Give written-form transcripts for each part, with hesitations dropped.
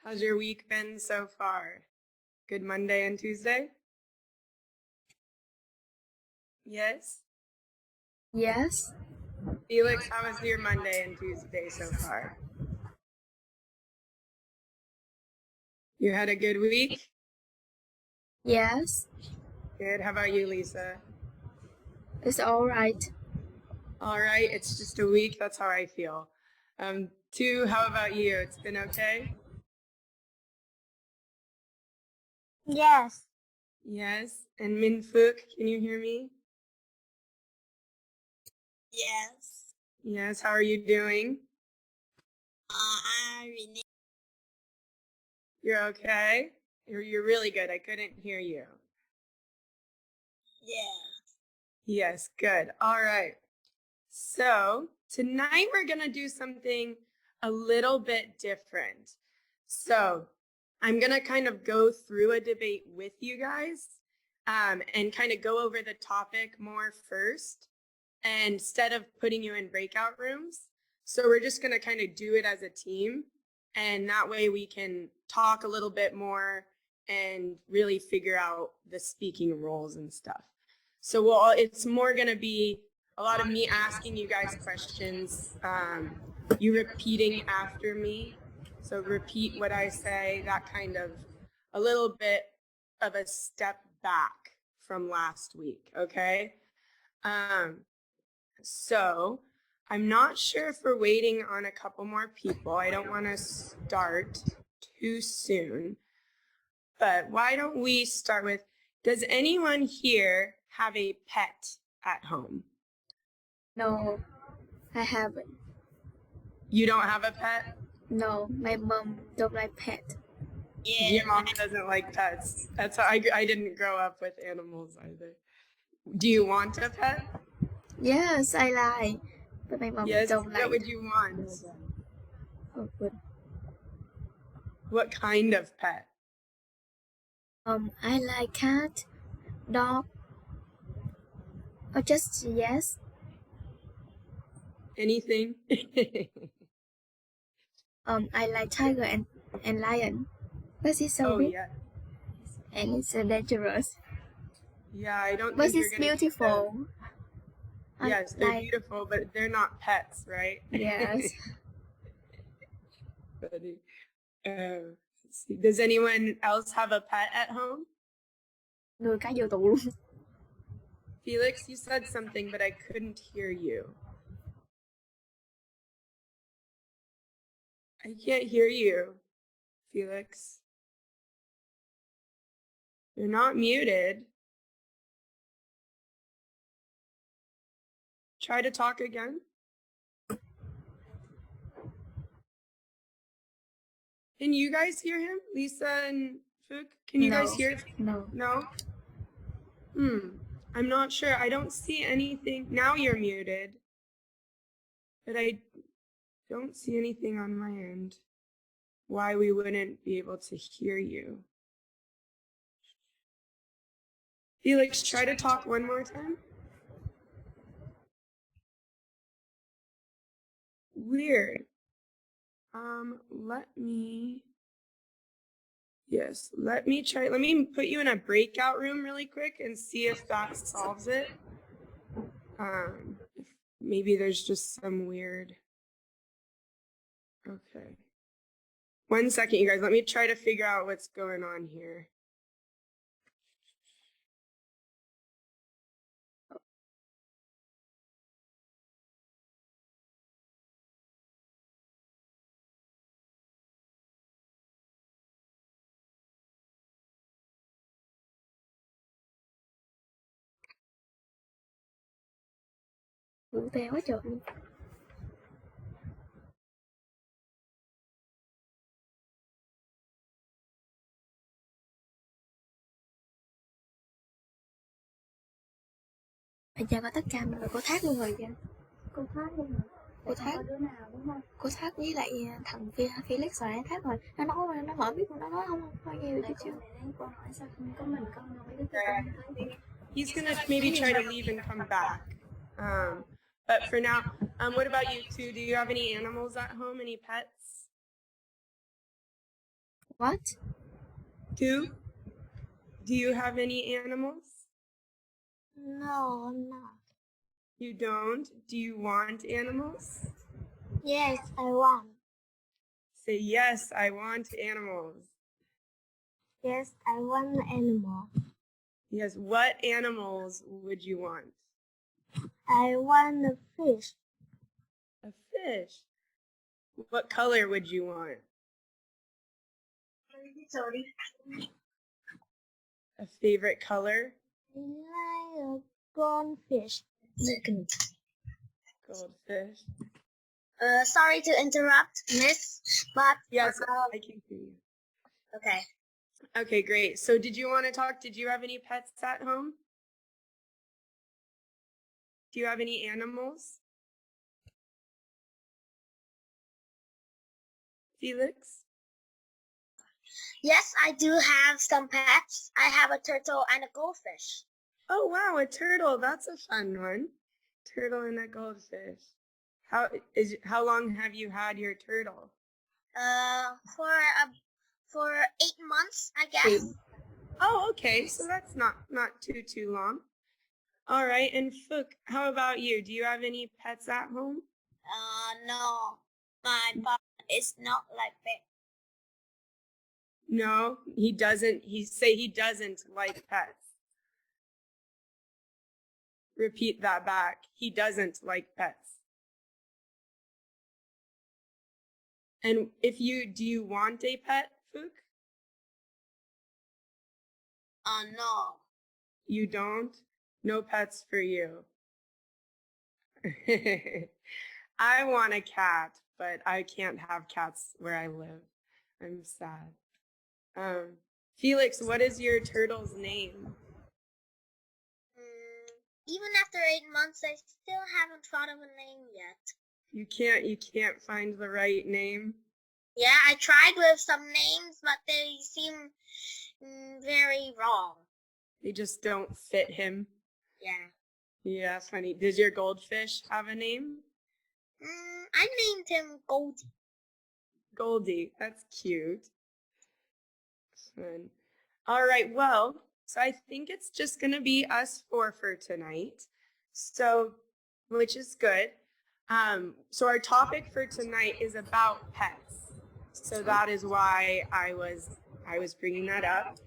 How's your week been so far? Good Monday and Tuesday? Yes? Yes. Felix, how was your Monday and Tuesday so far? You had a good week? Yes. Good. How about you, Lisa? It's all right. All right. It's just a week. That's how I feel. Tu, how about you? It's been okay? Yes. Yes. And Min Fook, can you hear me? Yes. Yes. How are you doing? I rename. You're okay? You're really good. I couldn't hear you. Yeah. Yes, good. All right. So tonight we're going to do something a little bit different. So I'm going to kind of go through a debate with you guys and kind of go over the topic more first instead of putting you in breakout rooms. So we're just going to kind of do it as a team. And that way we can talk a little bit more and really figure out the speaking roles and stuff. So it's more going to be a lot of me asking you guys questions, you repeating after me. So repeat what I say, that kind of a little bit of a step back from last week, okay? So I'm not sure if we're waiting on a couple more people. I don't want to start too soon. But why don't we start with, does anyone here have a pet at home? No, I haven't. You don't have a pet? No, my mom don't like pet. Yeah. Your mom doesn't like pets. That's how I didn't grow up with animals either. Do you want a pet? Yes, I like, but my mom Yes. don't like. What would you want? Oh, good. What kind of pet? I like cat, dog, or just yes. Anything? I like tiger and lion, but it's so big Yeah. and it's dangerous. Yeah, I don't But think you're it's gonna beautiful. Yes, they're beautiful, but they're not pets, right? Yes. Funny. Let's see. Does anyone else have a pet at home? Nuôi cá vô tù luôn. Felix, you said something, but I couldn't hear you. I can't hear you, Felix. You're not muted. Try to talk again. Can you guys hear him? Lisa and Fook? Can you guys hear? No. No? I'm not sure. I don't see anything. Now you're muted. But I don't see anything on my end. Why we wouldn't be able to hear you. Felix, try to talk one more time. Weird. Let me try. Let me put you in a breakout room really quick and see if that solves it. If maybe there's just some weird. Okay. 1 second, you guys. Let me try to figure out what's going on here. Vụ tè quá trời luôn. Bây giờ có tất cả mọi người có thác luôn rồi kìa. Cô Thác luôn hả? Cô Thác. Có đứa nào đúng không? Cô Thác với lại thằng Felix rồi Thác rồi. Nó nói nó hỏi biết nó nói không bao nhiêu chứ chứ. Cô hỏi sao không có mình không mấy đứa thấy. He's gonna maybe try to leave and come back. But for now, what about you two? Do you have any animals at home? Any pets? What? 2. Do you have any animals? No, I'm not. You don't? Do you want animals? Yes, I want. Say, yes, I want animals. Yes, I want an animal. Yes, what animals would you want? I want a fish. A fish. What color would you want? Sorry. A favorite color? I like a goldfish. Second. Goldfish. Sorry to interrupt, Miss, but Yes, I can hear you. okay. Okay, great. So did you want to talk? Did you have any pets at home? Do you have any animals? Felix? Yes, I do have some pets. I have a turtle and a goldfish. Oh, wow, a turtle. That's a fun one. Turtle and a goldfish. How long have you had your turtle? For 8 months, I guess. Oh, okay. So that's not too long. All right. And Fook, how about you? Do you have any pets at home? No, my papa is not like that. No, he doesn't. He doesn't like pets. Repeat that back. He doesn't like pets. And do you want a pet, Fook? No. You don't? No pets for you. I want a cat, but I can't have cats where I live. I'm sad. Felix, what is your turtle's name? Even after 8 months, I still haven't thought of a name yet. You can't find the right name? Yeah, I tried with some names, but they seem very wrong. They just don't fit him. Yeah. Yeah, funny. Does your goldfish have a name? I named him Goldie. Goldie. That's cute. Fun. All right, well, so I think it's just going to be us 4 for tonight. So, which is good. So our topic for tonight is about pets. So that is why I was bringing that up.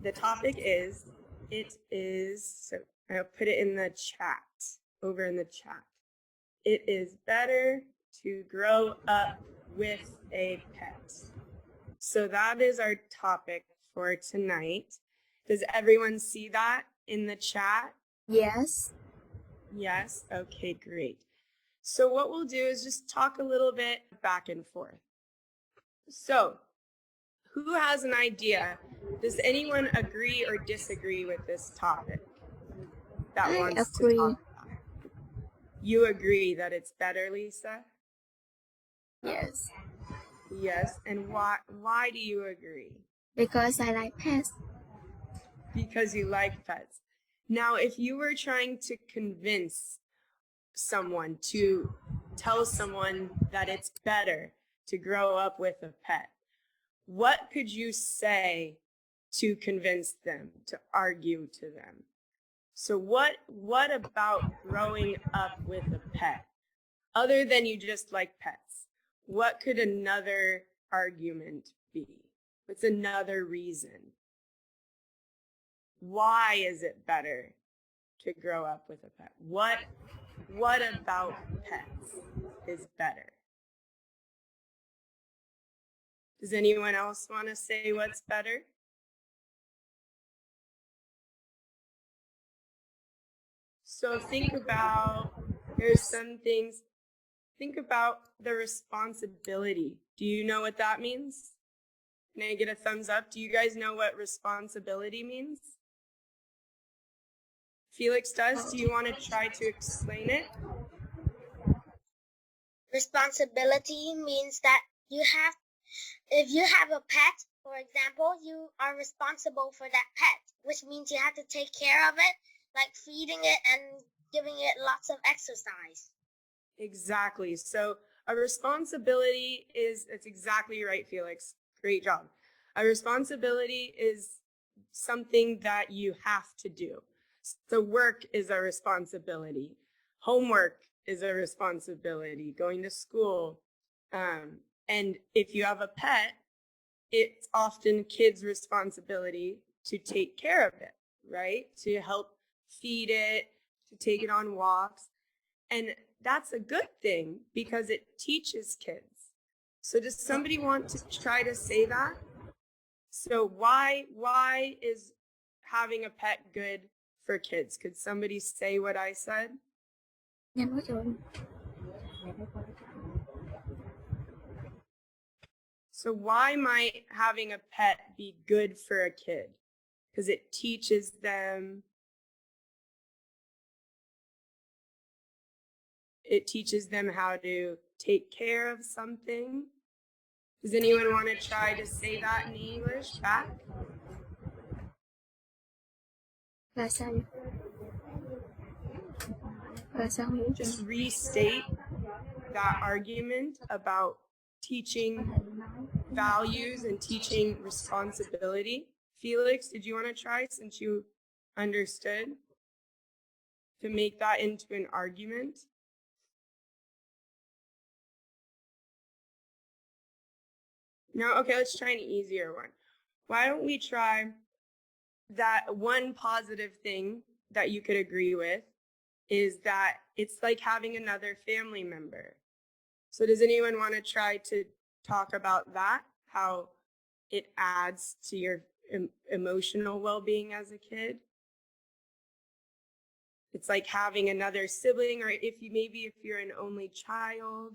The topic is, so I'll put it in the chat, over in the chat. It is better to grow up with a pet. So that is our topic for tonight. Does everyone see that in the chat? Yes. Yes? Okay, great. So what we'll do is just talk a little bit back and forth. So, who has an idea? Does anyone agree or disagree with this topic that wants agree. to talk about? You agree that it's better, Lisa? Yes. Yes, and why do you agree? Because I like pets. Because you like pets. Now, if you were trying to convince someone to tell someone that it's better to grow up with a pet, what could you say to convince them, to argue to them? So what about growing up with a pet, other than you just like pets? What could another argument be? What's another reason? Why is it better to grow up with a pet? What about pets is better? Does anyone else want to say what's better? So think about the responsibility. Do you know what that means? Can I get a thumbs up? Do you guys know what responsibility means? Felix does. Do you want to try to explain it? Responsibility means that if you have a pet, for example, you are responsible for that pet, which means you have to take care of it, like feeding it and giving it lots of exercise. Exactly. So a responsibility it's exactly right, Felix. Great job. A responsibility is something that you have to do. So work is a responsibility. Homework is a responsibility. Going to school. And if you have a pet, it's often kids' responsibility to take care of it, right? To help feed it, to take it on walks. And that's a good thing because it teaches kids. So does somebody want to try to say that? So why is having a pet good for kids? Could somebody say what I said? Nhanh quá trời. So why might having a pet be good for a kid? Because it teaches them how to take care of something. Does anyone want to try to say that in English back? Là sao vậy? Là sao hiểu? Just restate that argument about teaching values and teaching responsibility. Felix, did you want to try, since you understood, to make that into an argument? No? Okay, let's try an easier one. Why don't we try that one positive thing that you could agree with is that it's like having another family member. So does anyone want to try to talk about that? How it adds to your emotional well-being as a kid? It's like having another sibling, or if you're an only child,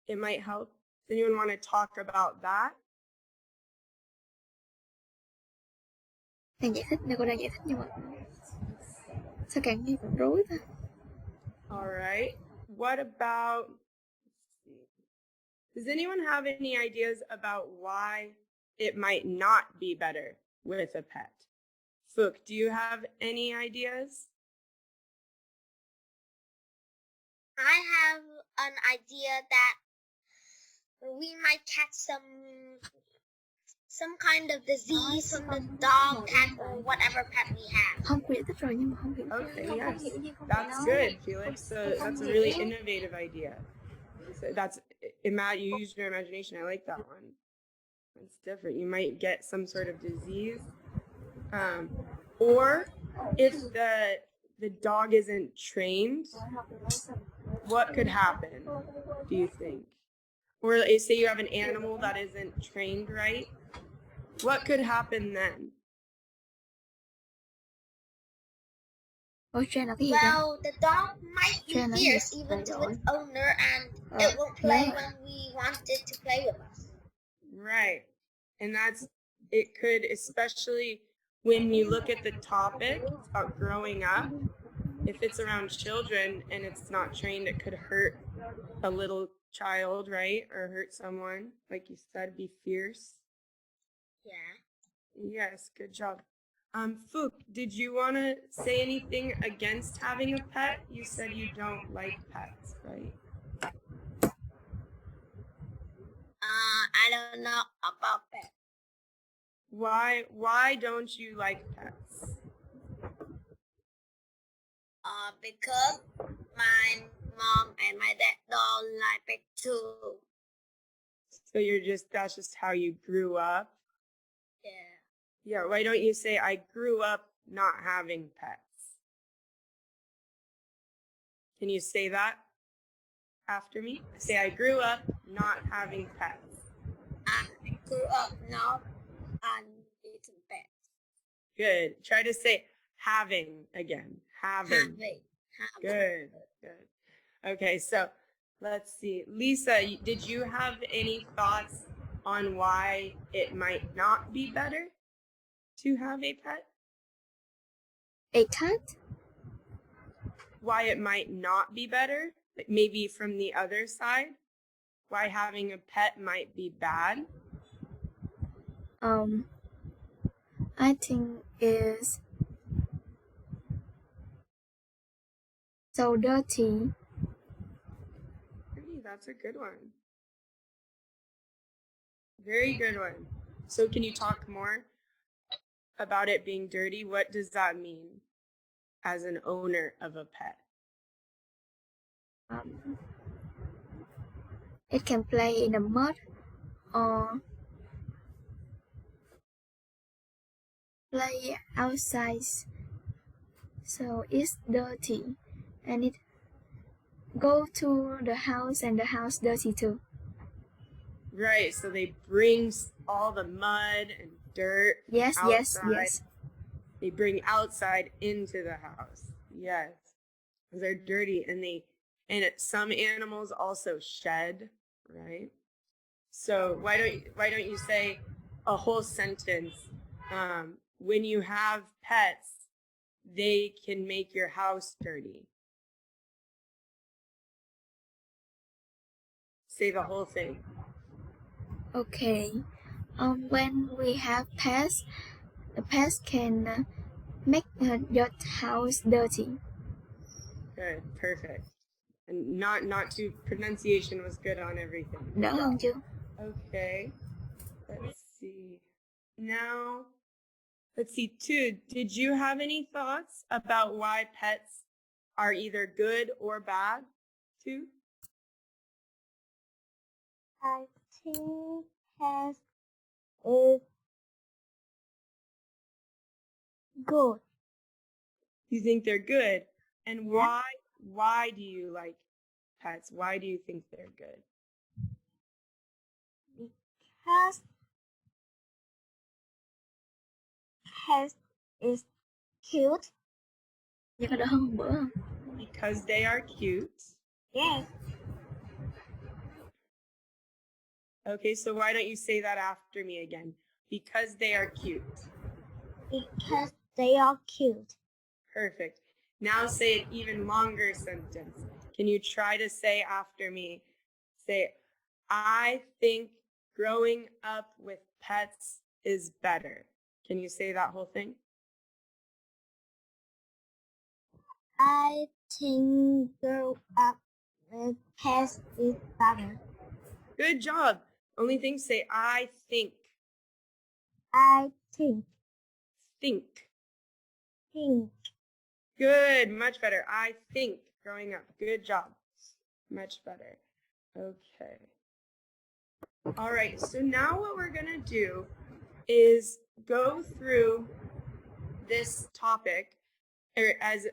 it might help. Does anyone want to talk about that? Thầy giải thích, cô đang giải thích nhưng mà sao càng nghe càng rối ta? All right. What about, does anyone have any ideas about why it might not be better with a pet? Fook, do you have any ideas? I have an idea that we might catch some kind of disease from the dog, cat, or whatever pet we have. Không, cô giải thích rồi nhưng mà không hiểu. Okay, Không yes. hiểu gì không That's nói. good, Felix. So that's a really innovative idea. So you used your imagination. I like that one. It's different. You might get some sort of disease. Or if the dog isn't trained, what could happen, do you think? Or say you have an animal that isn't trained right, what could happen then? Ôi, train là cái gì Well, the dog might be Train là fierce gì? even to its owner, and it won't play when we want it to play with us. Right. And it could, especially when you look at the topic about growing up, if it's around children and it's not trained, it could hurt a little child, right? Or hurt someone, like you said, be fierce. Yeah. Yes, good job. Fook, did you want to say anything against having a pet? You said you don't like pets, right? I don't know about pets. Why don't you like pets? Because my mom and my dad don't like pets too. So that's just how you grew up? Yeah. Yeah, why don't you say, I grew up not having pets? Can you say that after me? Say, I grew up not having pets. I grew up not having pets. Good. Try to say having again. Having. Good. Okay, so let's see. Lisa, did you have any thoughts on why it might not be better to have a pet? A cat? Why it might not be better? Like maybe from the other side? Why having a pet might be bad? I think is so dirty. That's a good one. Very good one. So can you talk more about it being dirty? What does that mean as an owner of a pet? It can play in the mud or play outside, so it's dirty, and it go to the house and the house dirty too. Right, so they bring all the mud and dirt outside. They bring outside into the house. Yes, they're dirty, and some animals also shed, right? So why don't you say a whole sentence? When you have pets, they can make your house dirty. Say the whole thing. Okay. When we have pets, the pets can make your house dirty. Good, perfect. And not too, pronunciation was good on everything. Đỡ hơn chưa? Okay. Let's see. Now, let's see, Tu, did you have any thoughts about why pets are either good or bad, Tu? I think pets is good. You think they're good? And why do you like pets? Why do you think they're good? Because pets is cute. Nhưng có đỡ hơn hôm bữa không? Because they are cute. Yes. Okay, so why don't you say that after me again? Because they are cute. Because they are cute. Perfect. Now say an even longer sentence. Can you try to say after me? Say, I think growing up with pets is better. Can you say that whole thing? I think grow up with pets is better. Good job. Only thing, say, I think. I think. Think. Think. Good, much better. I think growing up. Good job. Much better. Okay. All right, so now what we're going to do is go through this topic as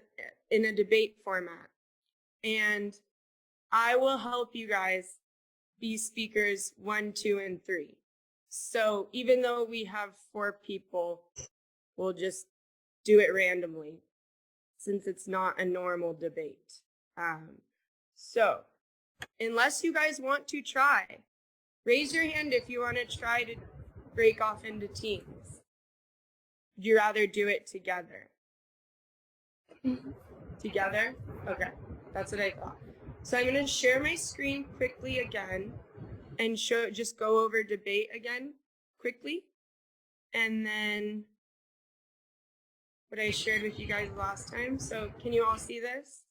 in a debate format. And I will help you guys be speakers 1, 2, and 3. So even though we have 4 people, we'll just do it randomly since it's not a normal debate. So unless you guys want to try, raise your hand if you want to try to break off into teams. Would you rather do it together? Together? Okay, that's what I thought. So I'm going to share my screen quickly again and just go over debate again quickly. And then what I shared with you guys last time. So can you all see this?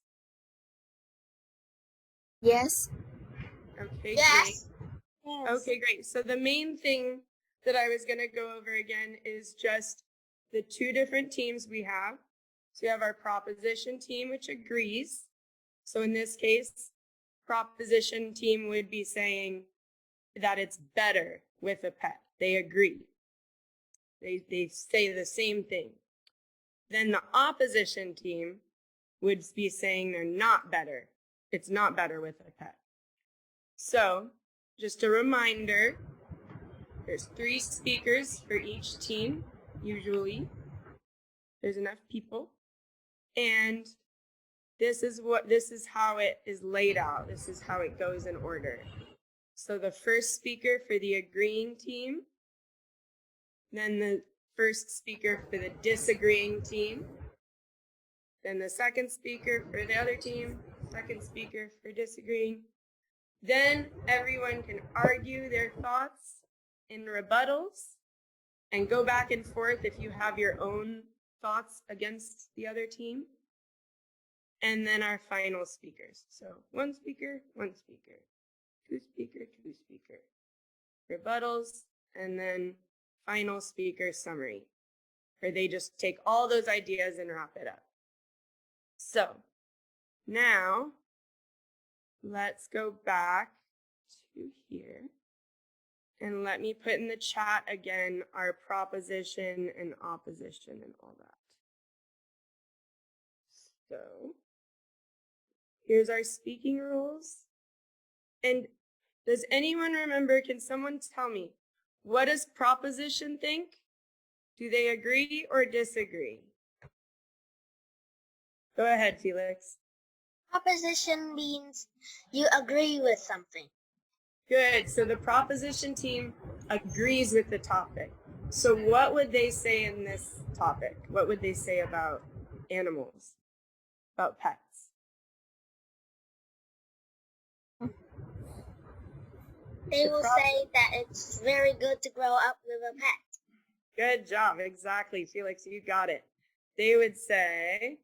Yes. Okay, Yes. great. Okay, great. So the main thing that I was going to go over again is just the 2 different teams we have. So we have our proposition team, which agrees. So in this case, proposition team would be saying that it's better with a pet. They agree. They say the same thing. Then the opposition team would be saying they're not better. It's not better with a pet. So just a reminder, there's 3 speakers for each team, usually. There's enough people. And this is how it is laid out. This is how it goes in order. So the first speaker for the agreeing team, then the first speaker for the disagreeing team, then the second speaker for the other team, second speaker for disagreeing. Then everyone can argue their thoughts in rebuttals and go back and forth if you have your own thoughts against the other team. And then our final speakers. So 1 speaker, 1 speaker, 2 speaker, 2 speaker. Rebuttals, and then final speaker summary, where they just take all those ideas and wrap it up. So now let's go back to here. And let me put in the chat again our proposition and opposition and all that. So here's our speaking rules. And does anyone remember, can someone tell me, what does proposition think? Do they agree or disagree? Go ahead, Felix. Proposition means you agree with something. Good. So the proposition team agrees with the topic. So what would they say in this topic? What would they say about animals, about pets? They will say that it's very good to grow up with a pet. Good job. Exactly. Felix, you got it. They would say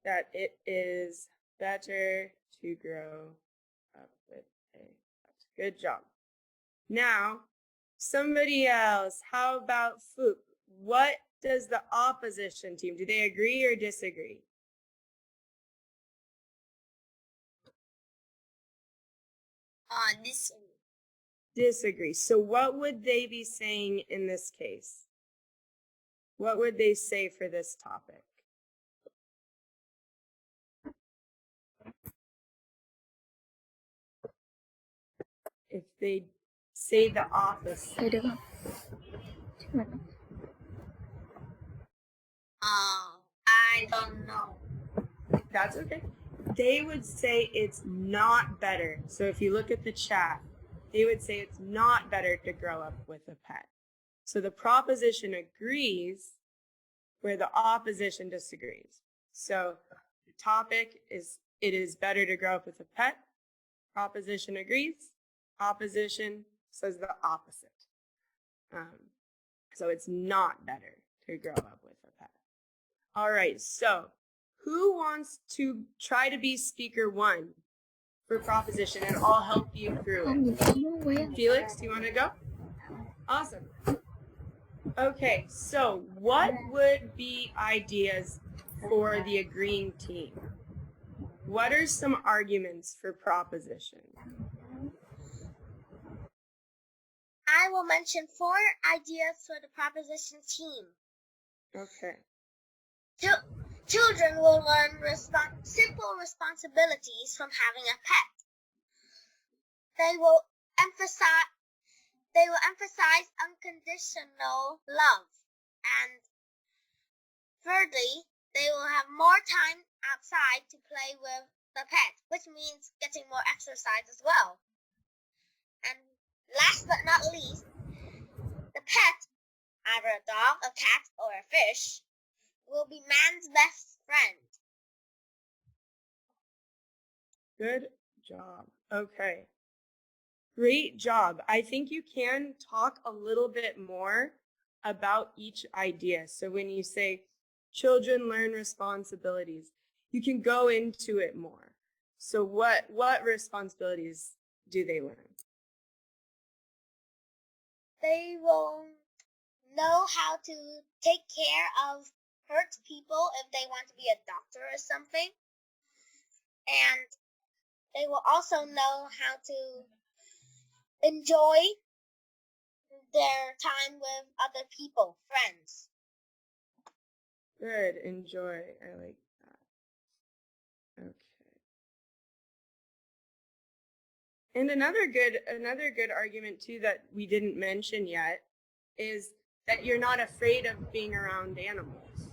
that it is better to grow up with a pet. Good job. Now, somebody else. How about Fook? What does the opposition team, do they agree or disagree? Disagree. So what would they be saying in this case? What would they say for this topic? If they say the opposite. Thầy được không? Chắc là I don't know. That's okay. They would say it's not better. So if you look at the chat, they would say it's not better to grow up with a pet. So the proposition agrees where the opposition disagrees. So the topic is, it is better to grow up with a pet. Proposition agrees. Opposition says the opposite. So it's not better to grow up with a pet. All right, so who wants to try to be speaker one for proposition, and I'll help you through không nhìn thấy nó quen. it. Felix, do you want to go? Awesome. Okay, so what would be ideas for the agreeing team? What are some arguments for proposition? I will mention 4 ideas for the proposition team. Okay. Children will learn simple responsibilities from having a pet. They will emphasize unconditional love, and thirdly, they will have more time outside to play with the pet, which means getting more exercise as well. And last but not least, the pet, either a dog, a cat, or a fish, will be man's best friend. Good job. Okay. Great job. I think you can talk a little bit more about each idea. So when you say children learn responsibilities, you can go into it more. So what responsibilities do they learn? They will know how to take care of hurt people if they want to be a doctor or something. And they will also know how to enjoy their time with other people, friends. Good. Enjoy. I like that. Okay. And another good argument too that we didn't mention yet is that you're not afraid of being around animals,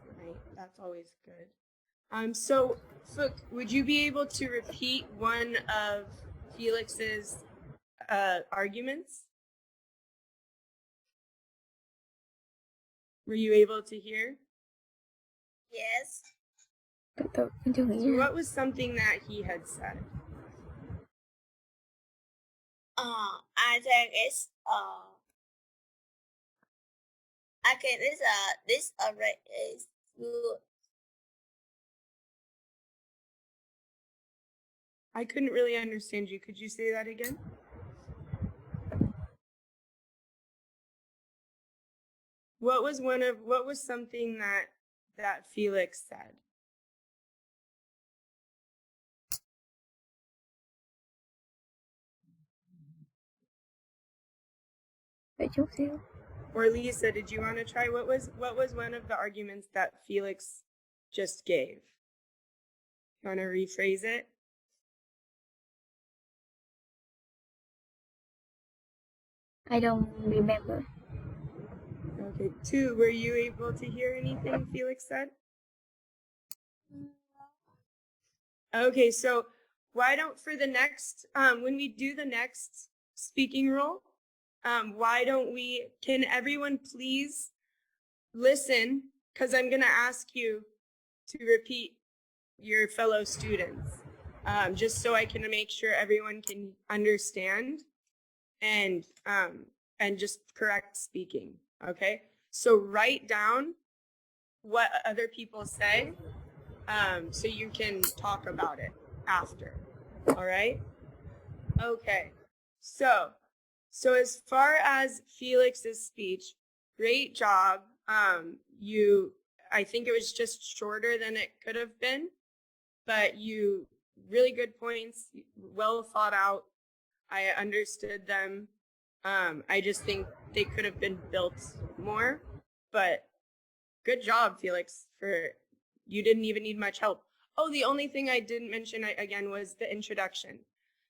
right? That's always good. So Fook, would you be able to repeat one of Felix's arguments? Were you able to hear? Yes. Tự tự em chưa nghĩ So ra. what was something that he had said? I think it's this array is good. I couldn't really understand you. Could you say that again? what was something that Felix said? Đợi chút xíu. Or Lisa, did you want to try? What was one of the arguments that Felix just gave? You want to rephrase it? I don't remember. Okay, 2, were you able to hear anything Felix said? Okay, so why don't for the next, when we do the next speaking role, why don't we, can everyone please listen, because I'm going to ask you to repeat your fellow students, just so I can make sure everyone can understand and just correct speaking, okay? So write down what other people say, so you can talk about it after, all right? Okay, so as far as Felix's speech, great job. I think it was just shorter than it could have been, but you really good points, well thought out. I understood them. I just think they could have been built more, but good job, Felix, you didn't even need much help. Oh, the only thing I didn't mention again was the introduction.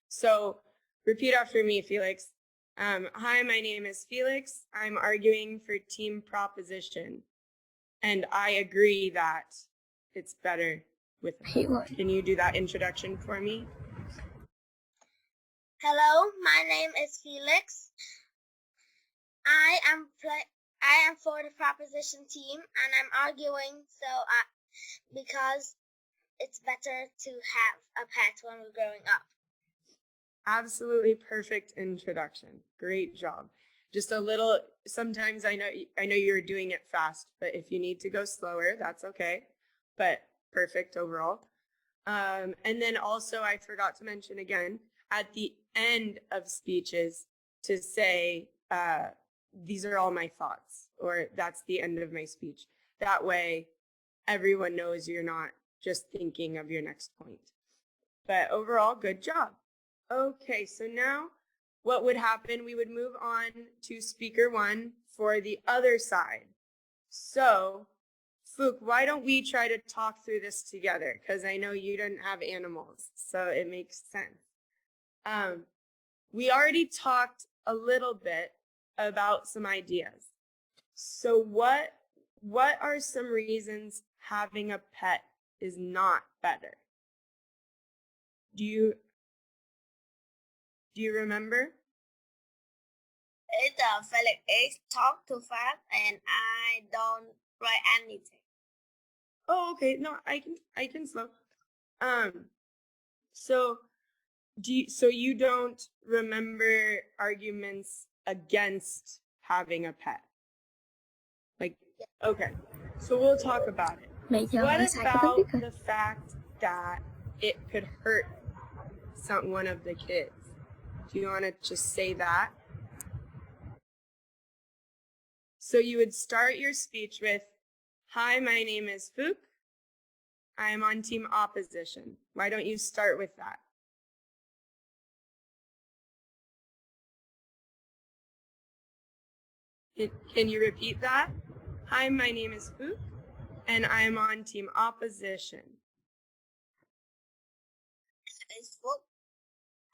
So repeat after me, Felix. Hi, my name is Felix. I'm arguing for team proposition. And I agree that it's better with them. Can you do that introduction for me? Hello, my name is Felix. I am for the proposition team, and I'm arguing because it's better to have a pet when we're growing up. Absolutely perfect introduction. Great job. Just a little, sometimes I know you're doing it fast, but if you need to go slower, that's okay. But perfect overall. And then also I forgot to mention again, at the end of speeches to say, these are all my thoughts, or that's the end of my speech. That way everyone knows you're not just thinking of your next point. But overall, good job. Okay, so now what would happen? We would move on to speaker 1 for the other side. So, Fook, why don't we try to talk through this together? Because I know you didn't have animals, so it makes sense. We already talked a little bit about some ideas. So what are some reasons having a pet is not better? Do you remember? Felix talk too fast and I don't write anything. Oh, okay. No, I can slow. So you don't remember arguments against having a pet? Like, okay. So we'll talk about it. What about the fact that it could hurt one of the kids? Do you want to just say that? So you would start your speech with, hi, my name is Fook. I am on team opposition. Why don't you start with that? Can you repeat that? Hi, my name is Fook, and I am on team opposition. It's Fook.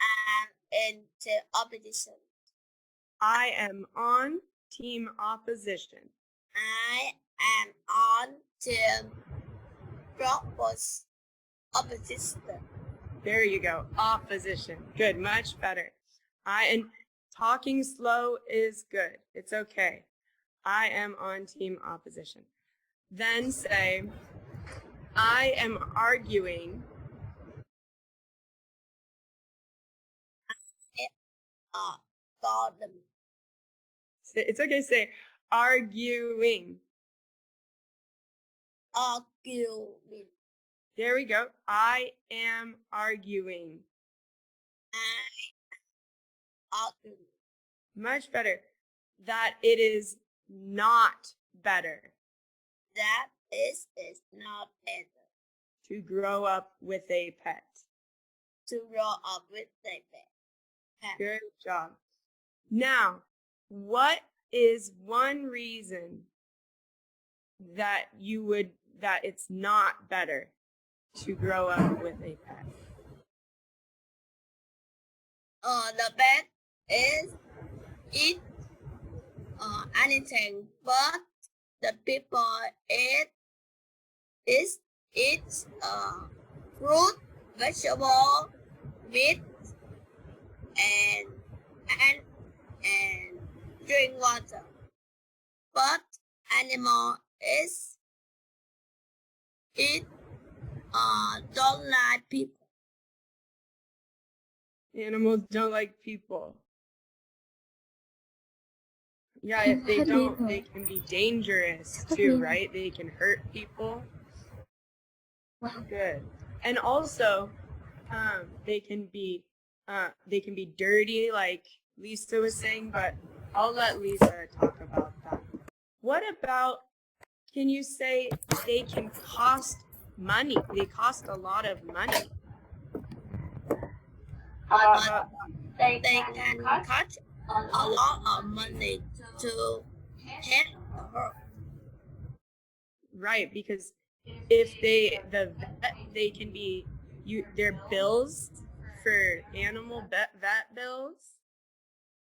I'm in team opposition. I am on team opposition. I am on team opposition. There you go. Opposition. Good. Much better. And talking slow is good. It's okay. I am on team opposition. Then say, I am arguing. It's okay. Say arguing. Arguing. There we go. I am arguing. Arguing. Much better. That it is not better? That is not better. To grow up with a pet. To grow up with a pet. Good job. Now, what is one reason that it's not better to grow up with a pet? The pet is eat anything, but the people eat fruit, vegetable, meat, and drink water. But animal is don't like people. Animals don't like people. Yeah, if they don't, they can be dangerous too, right? They can hurt people. Good. And also, they can be dirty, like Lisa was saying, but I'll let Lisa talk about that. What about, can you say they can cost money? They cost a lot of money. They can cost a lot of money to take her. Right, because if they can be their bills for animal vet bills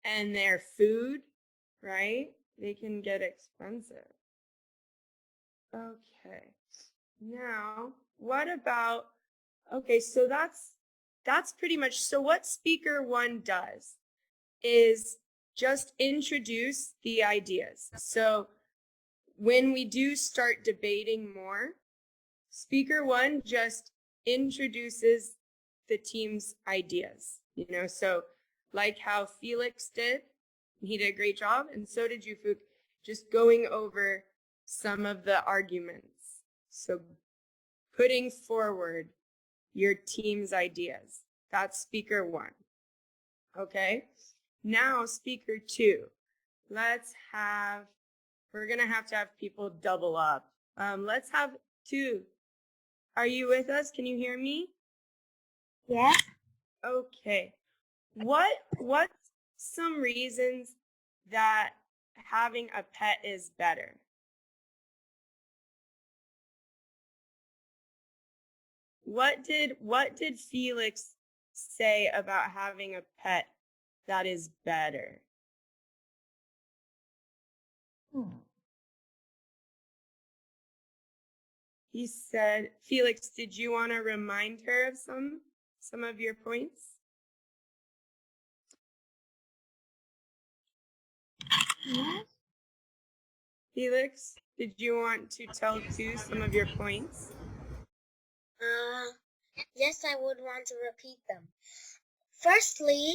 and their food, right? They can get expensive. Okay. Now, what about, okay, so that's pretty much, so what speaker one does is just introduce the ideas. So when we do start debating more, speaker one just introduces the team's ideas, so like how Felix did, he did a great job, and so did you, Fook, just going over some of the arguments. So putting forward your team's ideas. That's speaker one. Okay, now speaker two. We're going to have people double up. Let's have two. Are you with us? Can you hear me? Yeah. Okay. What's some reasons that having a pet is better? What did Felix say about having a pet that is better? He said, Felix, did you want to remind her of some of your points? Yes. Felix, did you want to tell too some of your points? Yes, I would want to repeat them. Firstly,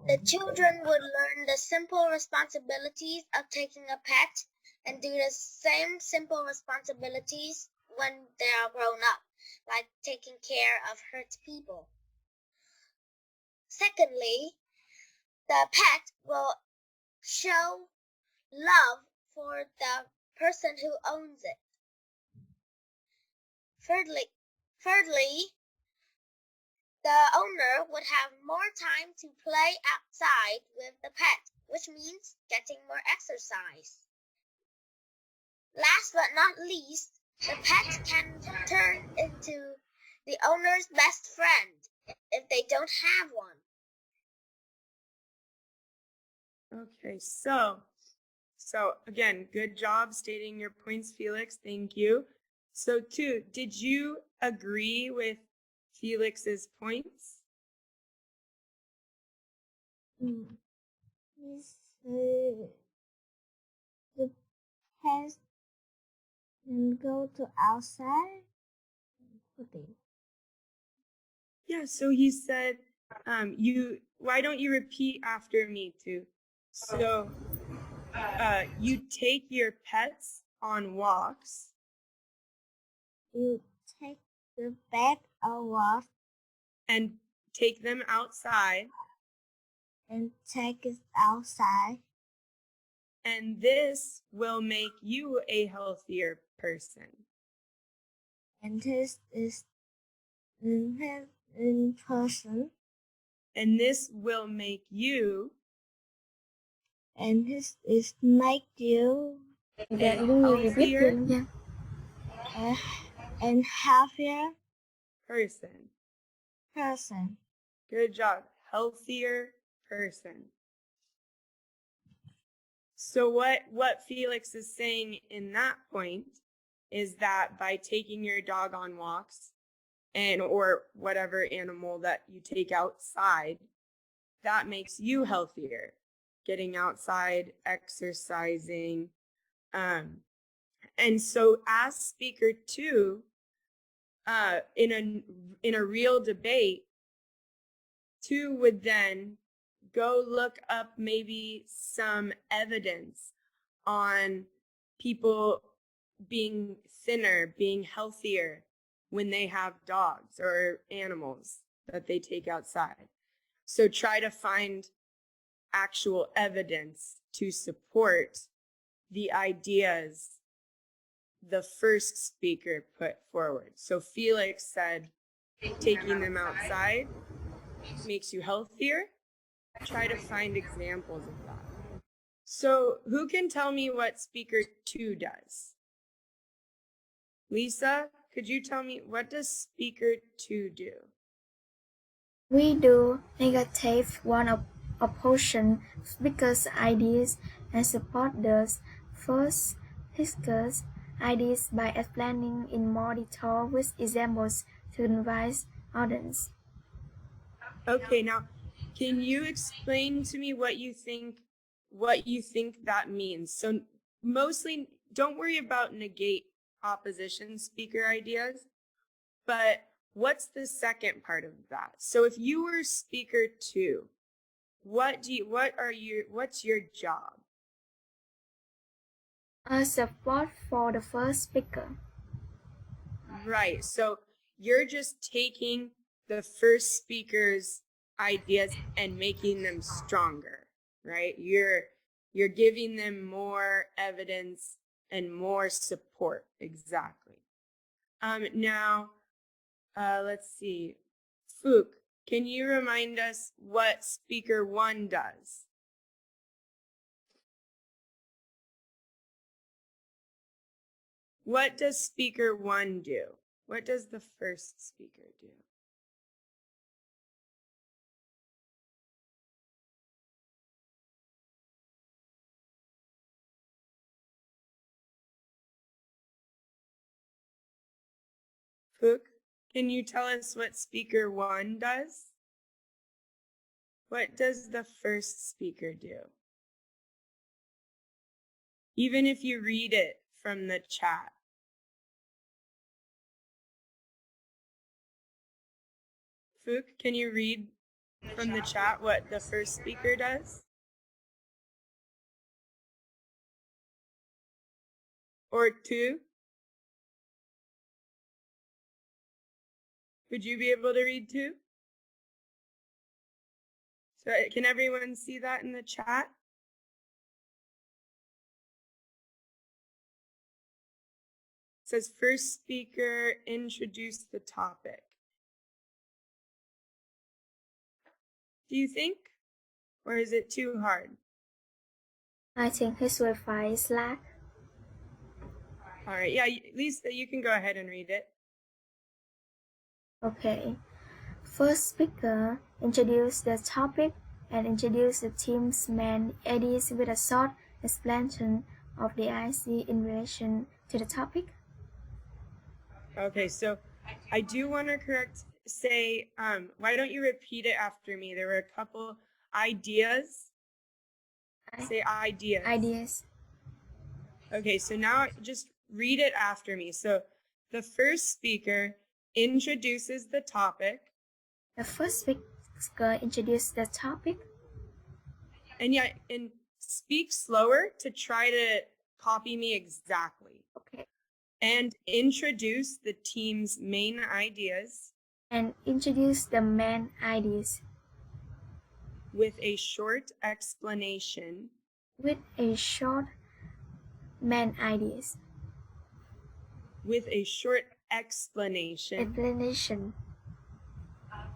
the children would learn the simple responsibilities of taking a pet and do the same simple responsibilities when they are grown up, like taking care of hurt people. Secondly, the pet will show love for the person who owns it. Thirdly, the owner would have more time to play outside with the pet, which means getting more exercise. Last but not least, the pet can turn into the owner's best friend if they don't have one. Okay, so again, good job stating your points, Felix. Thank you. So too, did you agree with Felix's points? The pets can go to outside. Yeah, so he said, why don't you repeat after me too? So you take your pets on walks. You take the pet on walk And take them outside. and take it outside. and this will make you a healthier person. And this is in person. And this will make you. And this is make you Again, you repeat healthier again. and healthier person. person. Good job. Healthier person. So what Felix is saying in that point is that by taking your dog on walks or whatever animal that you take outside, that makes you healthier. Getting outside, exercising. And so as speaker 2, in a real debate, 2 would then go look up maybe some evidence on people being thinner, being healthier when they have dogs or animals that they take outside. So try to find actual evidence to support the ideas the first speaker put forward. So Felix said, taking them outside makes you healthier. Try to find examples of that. So who can tell me what speaker 2 does? Lisa, could you tell me, what does speaker 2 do? We do negative one opposition speaker's ideas and support the first speaker's ideas by explaining in more detail with examples to advise audience. Okay, now can you explain to me what you think that means? So mostly don't worry about negate opposition speaker ideas, but what's the second part of that? So if you were speaker 2, what's your job? A support for the first speaker. Right. So you're just taking the first speaker's ideas and making them stronger, right? You're giving them more evidence and more support. Exactly. Now, let's see. Fook, can you remind us what speaker 1 does? What does speaker 1 do? What does the first speaker do? Fook, can you tell us what speaker 1 does? What does the first speaker do? Even if you read it from the chat. Fook, can you read from the chat what the first speaker does? Or 2? Would you be able to read 2? So can everyone see that in the chat? It says first speaker introduce the topic. Do you think? Or is it too hard? I think his Wi-Fi is lag. All right, yeah, Lisa, you can go ahead and read it. Okay. First speaker introduce the topic and introduce the team's main ideas with a short explanation of the idea in relation to the topic. Okay, so I do want to say, why don't you repeat it after me? There were a couple ideas. Say ideas. Ideas. Okay, so now just read it after me. So the first speaker introduces the topic. The first speaker introduces the topic. And speak slower to try to copy me exactly. Okay. And introduce the team's main ideas. And introduce the main ideas. With a short explanation. with a short main ideas. With a short explanation Explanation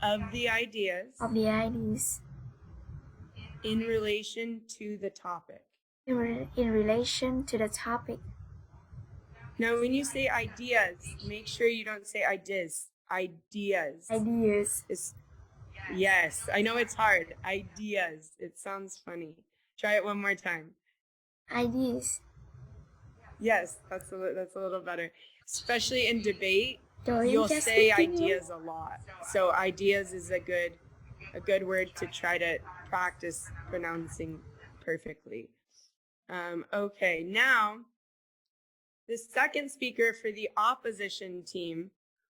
of the ideas of the ideas in relation to the topic. in relation to the topic. Now, when you say ideas, make sure you don't say ideas. Ideas. Ideas. Yes, I know it's hard. Ideas. It sounds funny. Try it one more time. Ideas. Yes, that's a little better. Especially in debate, Don't you'll just say continue. ideas a lot. So ideas is a good word to try to practice pronouncing perfectly. Okay, now the second speaker for the opposition team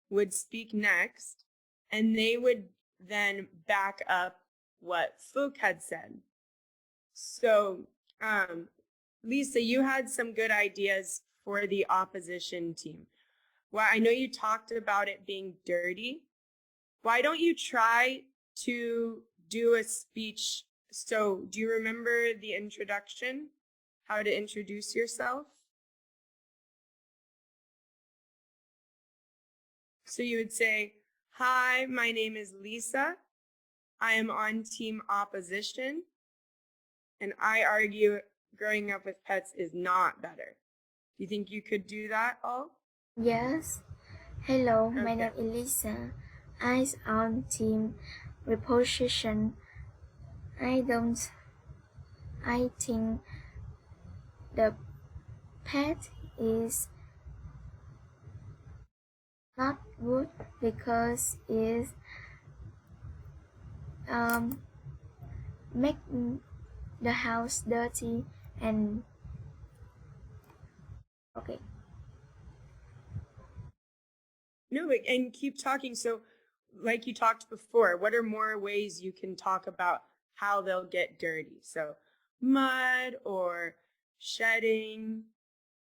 would speak next, and they would then back up what Phuc had said. So, Lisa, you had some good ideas for the opposition team. Well, I know you talked about it being dirty. Why don't you try to do a speech? So, do you remember the introduction? How to introduce yourself? So you would say, "Hi, my name is Lisa. I am on team opposition, and I argue growing up with pets is not better." Do you think you could do that all? Yes. Hello, my Okay. name is Lisa. I'm on team reposition. I think the pet is not good because it make the house dirty and okay. No, and keep talking. So, like you talked before, what are more ways you can talk about how they'll get dirty? So, mud or shedding.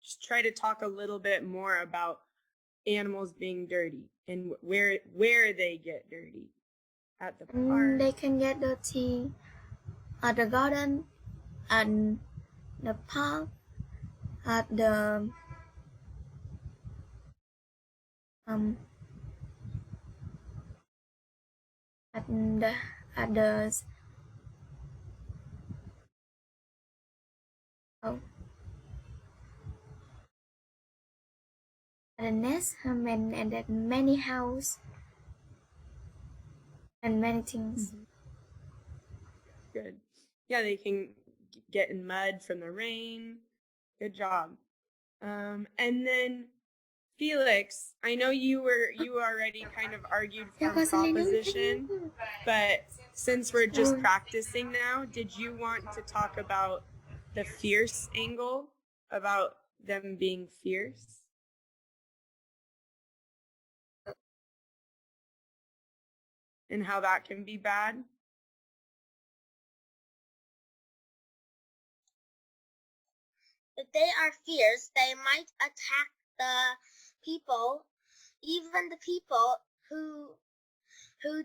Just try to talk a little bit more about animals being dirty and where they get dirty. At the park. They can get dirty at the garden, and the park, at the at the at the oh, at the nest and at many house and many things. Good. Yeah, they can get in mud from the rain. Good job. And then Felix, I know you already kind of argued for proposition, but since we're just practicing now, did you want to talk about the fierce angle, about them being fierce? And how that can be bad? If they are fierce, they might attack the people, even the people who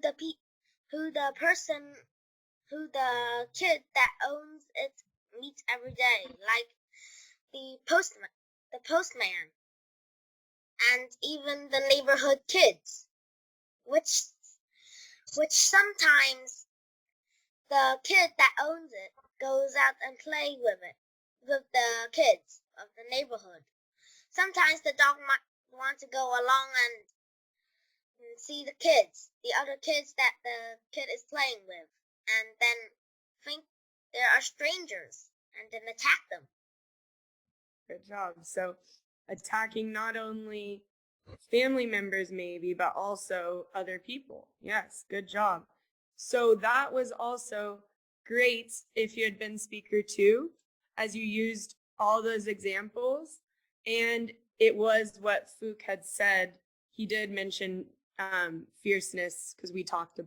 the kid that owns it meets every day, like the postman, and even the neighborhood kids, which sometimes the kid that owns it goes out and play with the kids of the neighborhood. Sometimes the dog might want to go along and see the other kids that the kid is playing with, and then think there are strangers and then attack them. Good job. So attacking not only family members maybe, but also other people. Yes, good job. So that was also great if you had been speaker 2, as you used all those examples. And it was what Phuc had said. He did mention fierceness because we talked